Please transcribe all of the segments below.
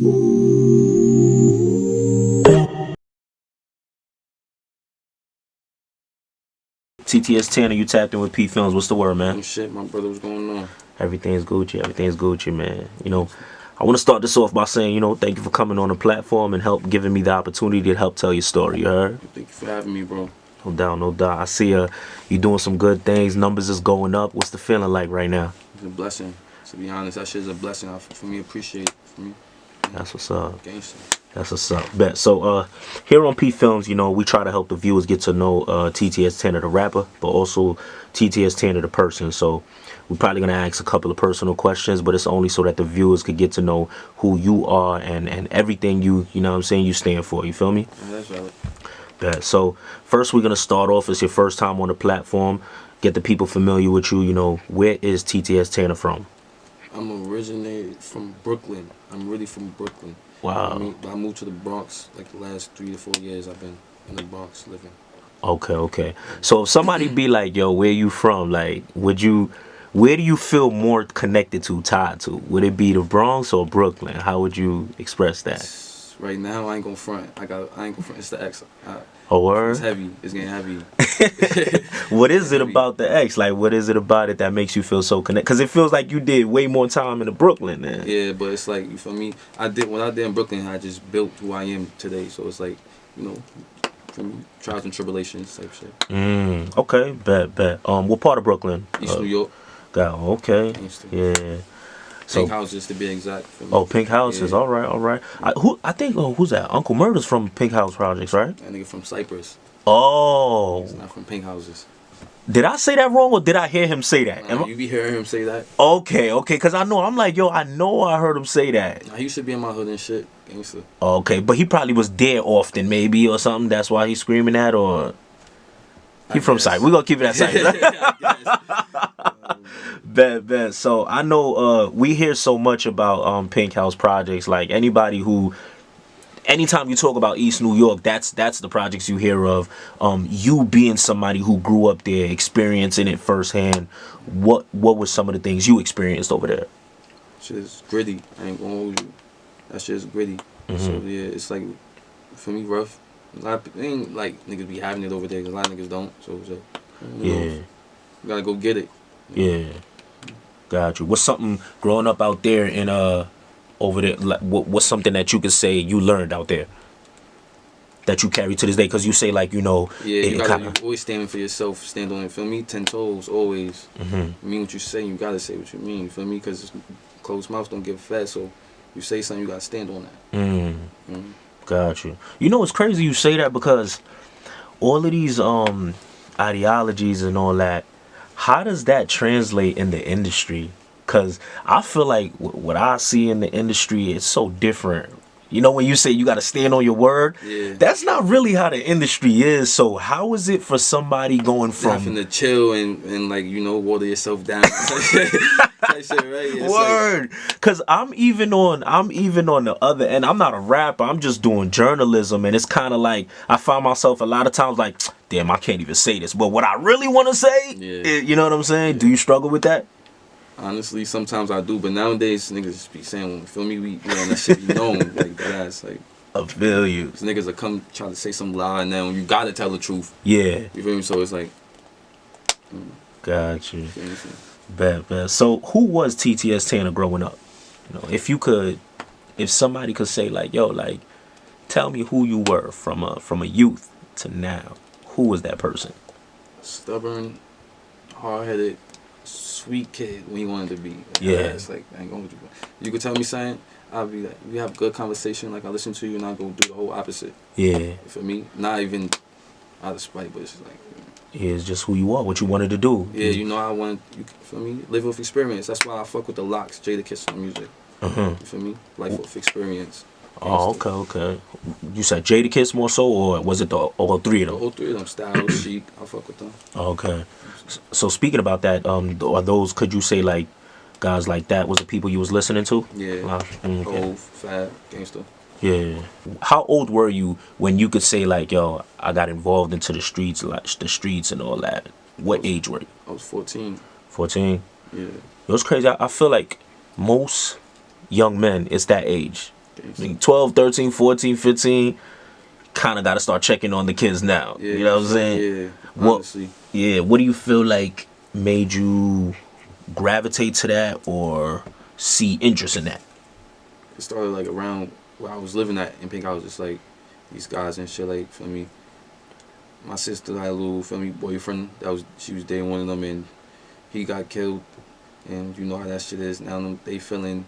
TTS Tana, you tapped in with PPhilms. What's the word, man? Shit, my brother, what's going on? Everything's Gucci. Everything's Gucci, man. You know, I want to start this off by saying, you know, thank you for coming on the platform and help giving me the opportunity to help tell your story. You heard? Thank you for having me, bro. No doubt, no doubt. I see you doing some good things. Numbers is going up. What's the feeling like right now? It's a blessing. To be honest, that shit is a blessing. For me, appreciate it. For me. That's what's up. Gangster. That's what's up. Bet. So here on PPhilms, you know, we try to help the viewers get to know TTS Tanner the rapper, but also TTS Tanner the person. So we're probably gonna ask a couple of personal questions, but it's only so that the viewers could get to know who you are and everything you know what I'm saying, you stand for. You feel me? Yeah, that's valid. Bet. So first we're gonna start off. It's your first time on the platform. Get the people familiar with you. You know, where is TTS Tanner from? I'm originated from Brooklyn. I'm really from Brooklyn. Wow. I moved to the Bronx like the last 3 to 4 years. I've been in the Bronx living. Okay. So if somebody be like, yo, where you from? Like, where do you feel more connected to, tied to? Would it be the Bronx or Brooklyn? How would you express that? Right now, I ain't gonna front. I ain't gonna front. It's the X. Oh, word? It's heavy. It's getting heavy. What is it about the X? Like, what is it about it that makes you feel so connected? Because it feels like you did way more time in the Brooklyn, man. Yeah, but it's like, for me, what I did in Brooklyn, I just built who I am today. So it's like, you know, for me, trials and tribulations type shit. Okay, bet. What part of Brooklyn? East New York. Okay. Yeah. Pink Houses, to be exact. For me. Oh, Pink Houses. Yeah. All right. I think who's that? Uncle Murder's from Pink House Projects, right? That nigga from Cypress. Oh. He's not from Pink Houses. Did I say that wrong or did I hear him say that? Nah, you be hearing him say that? Okay, because I'm like, yo, I know I heard him say that. Nah, he used to be in my hood and shit, gangster. Okay, but he probably was there often, maybe, or something. That's why he's screaming that, or he from Cypress. We're gonna keep it at Cypress. Bet. So I know we hear so much about Pink House Projects. Like anytime you talk about East New York, that's the projects you hear of. You being somebody who grew up there, experiencing it firsthand, what were some of the things you experienced over there? Shit's gritty. I ain't gonna hold you. That shit's gritty. So yeah, it's like, for me, rough. A lot of, ain't like niggas be having it over there, 'cause a lot of niggas don't. So it's like, you gotta go get it. Yeah. Got you. What's something growing up out there in over there? Like, what's something that you could say you learned out there that you carry to this day? Because you say, like, you know, yeah, you always standing for yourself. Stand on it. Feel me? 10 toes always. You mean what you say. You gotta say what you mean. You feel me? Because closed mouths don't give fat. So you say something, you gotta stand on that. Got you. You know, it's crazy you say that because all of these ideologies and all that. How does that translate in the industry? Because I feel like what I see in the industry is so different. You know, when you say you got to stand on your word, that's not really how the industry is. So how is it for somebody going from having to chill and like, you know, water yourself down? Type shit, right? It's word? Because I'm even on the other end. I'm not a rapper. I'm just doing journalism, and it's kind of like I find myself a lot of times like, damn, I can't even say this. But what I really want to say, you know what I'm saying? Do you struggle with that? Honestly, sometimes I do, but nowadays niggas just be saying, feel me, we on that shit be known, like that ass, like. I feel you. Cause niggas will come try to say some lie, and then you gotta tell the truth. Yeah. You feel me? So it's like. Got you. Bet. So who was TTS Tanner growing up? You know, if somebody could say like, yo, like, tell me who you were from a youth to now. Who was that person? Stubborn, hard-headed, sweet kid when he wanted to be. Like, it's like, I ain't gonna do it. You could tell me something, I'll be like, we have good conversation, like I listen to you and I go do the whole opposite. Yeah. For me, not even out of spite, but it's just like, it's just who you are, what you wanted to do. Yeah, you know, I want, you feel me, live with experience. That's why I fuck with the Locks, Jadakiss on music. You feel me? Life with experience. Oh, okay. You said Jadakiss more so, or was it all three of them? All three of them, Style, Chic, I fuck with them. Okay. So speaking about that, are those, could you say like, guys like that was the people you was listening to? Yeah. Old, Fab, Gangsta. Yeah. How old were you when you could say like, yo, I got involved into the streets, like the streets and all that? What age were you? I was 14. 14? Yeah. It was crazy. I feel like most young men, it's that age. I mean, 12, 13, 14, 15, kind of got to start checking on the kids now. Yeah, you know what I'm saying? Yeah, honestly. What do you feel like made you gravitate to that or see interest in that? It started like around where I was living at in Pink. I was just like these guys and shit, like, feel me. My sister had a little, feel me, boyfriend. She was dating one of them, and he got killed. And you know how that shit is. Now they feeling,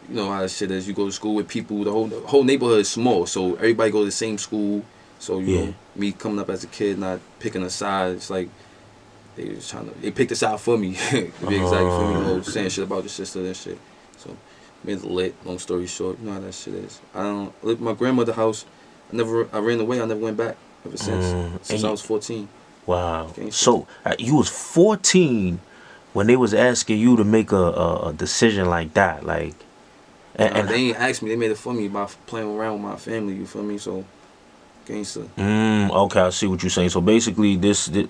you know how that shit is. You go to school with people. The whole neighborhood is small, so everybody go to the same school. So you know, me coming up as a kid, not picking a side. It's like they picked a side for me. To be exact, for me, you know, saying shit about the sister and shit. So made it lit. Long story short, you know how that shit is. I lived in my grandmother's house. I ran away. I never went back ever since I was 14. Wow. So you was 14 when they was asking you to make a decision like that, like. And they ain't asked me. They made it for me by playing around with my family. You feel me? So, gangster. Okay, I see what you're saying. So basically,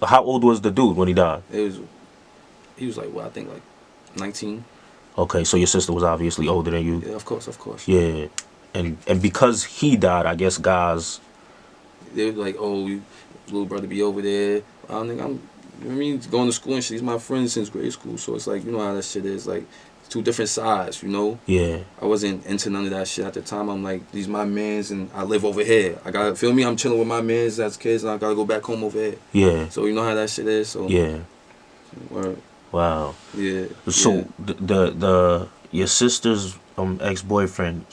how old was the dude when he died? He was like, well, I think like 19. Okay, so your sister was obviously older than you. Yeah, of course. Yeah, and because he died, I guess guys. They were like, oh, little brother be over there. I don't think you know what I mean, going to school and shit. He's my friend since grade school, so it's like, you know how that shit is, like. Two different sides, you know. Yeah. I wasn't into none of that shit at the time. I'm like, these my mans, and I live over here. I gotta feel me. I'm chilling with my mans as kids, and I gotta go back home over here. Yeah. So you know how that shit is. So yeah. Word. Wow. Yeah. So the your sister's ex-boyfriend,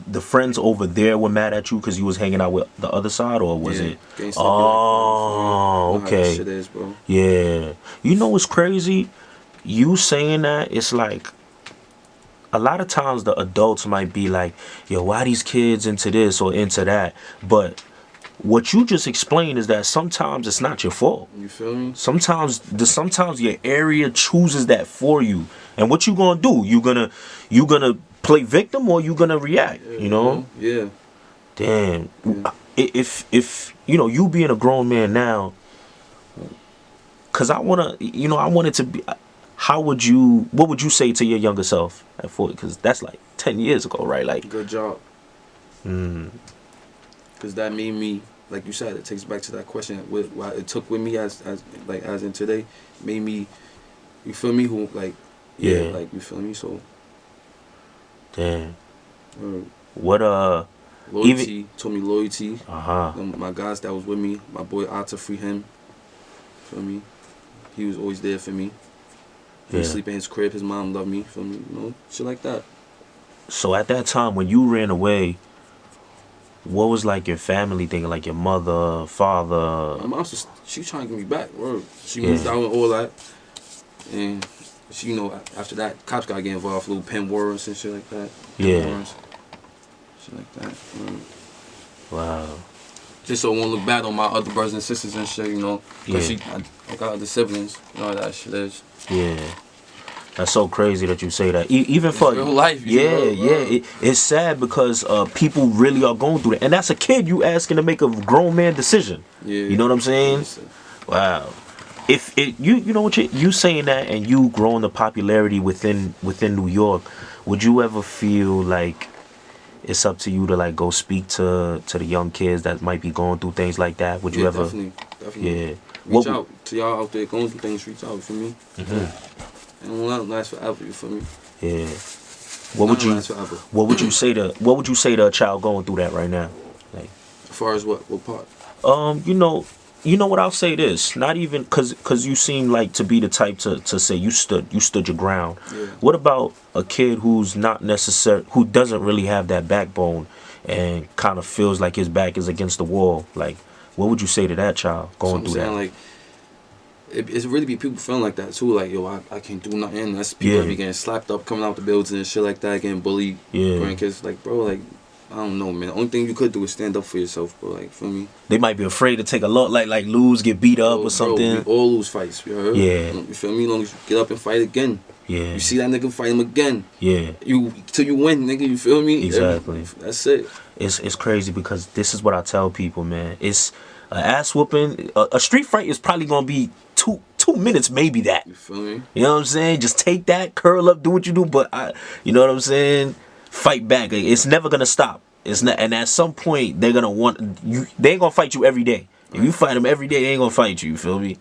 the friends over there were mad at you because you was hanging out with the other side, or was it? Gangsta Oh, okay. Okay. You know how that shit is, bro. Yeah. You know what's crazy? You saying that, it's like a lot of times the adults might be like, yo, why these kids into this or into that? But what you just explained is that sometimes it's not your fault. You feel me? Sometimes your area chooses that for you. And what you gonna do? You gonna play victim, or you gonna react? Yeah, you know? Yeah. Damn. Yeah. If you know, you being a grown man now, cause I want it to be. What would you say to your younger self at 40? Because that's like 10 years ago, right? Like, good job. Because that made me, like you said, it takes back to that question. What it took with me as in today, made me, you feel me? Who like, yeah, like you feel me? So, damn. What loyalty told me loyalty. My guys that was with me, my boy Atta, free him. Feel me? He was always there for me. He would sleep in his crib. His mom loved me. Feel me? You know, shit like that. So at that time when you ran away, what was like your family thinking? Like your mother, father? My mom, she trying to get me back. Word. She moved out and all that, and she, you know, after that, cops got to get involved, little pen warrants and shit like that. Yeah. Warrants, shit like that. Wow. Just so I won't look bad on my other brothers and sisters and shit, you know. Cause I got other siblings. You know how that shit is. Yeah. That's so crazy that you say that. Even for real life. It's sad because people really are going through that, and that's a kid you asking to make a grown man decision. Yeah. You know what I'm saying? Yes, wow. If you know what you saying that, and you growing the popularity within New York, would you ever feel like it's up to you to like go speak to the young kids that might be going through things like that? Would you ever? Definitely. Yeah. Reach out to y'all out there going through things. Reach out for me. And it won't last forever. You feel me? Yeah. What would you say to a child going through that right now? Like, as far as what part? You know what, I'll say this. Not even cause you seem like to be the type to say you stood your ground. Yeah. What about a kid who doesn't really have that backbone and kind of feels like his back is against the wall? Like, what would you say to that child going through that? Like, it's really be people feeling like that too. Like, yo, I can't do nothing. That's people that be getting slapped up, coming out the buildings and shit like that, getting bullied. Yeah. Grandkids, like, bro, like, I don't know, man. The only thing you could do is stand up for yourself, bro. Like, feel me? They might be afraid to take a lot, like lose, get beat up or something. Bro, we all lose fights, you heard? Yeah. You feel me? As long as you get up and fight again. Yeah. You see that nigga, fight him again. Yeah. Till you win, nigga. You feel me? Exactly. That's it. It's crazy because this is what I tell people, man. It's an ass whooping. A street fight is probably gonna be 2 minutes, maybe that. You feel me? You know what I'm saying? Just take that, curl up, do what you do. But you know what I'm saying? fight back. It's never gonna stop. It's not, and at some point they're gonna want you. They ain't gonna fight you every day. If you fight them every day, they ain't gonna fight you. You feel me?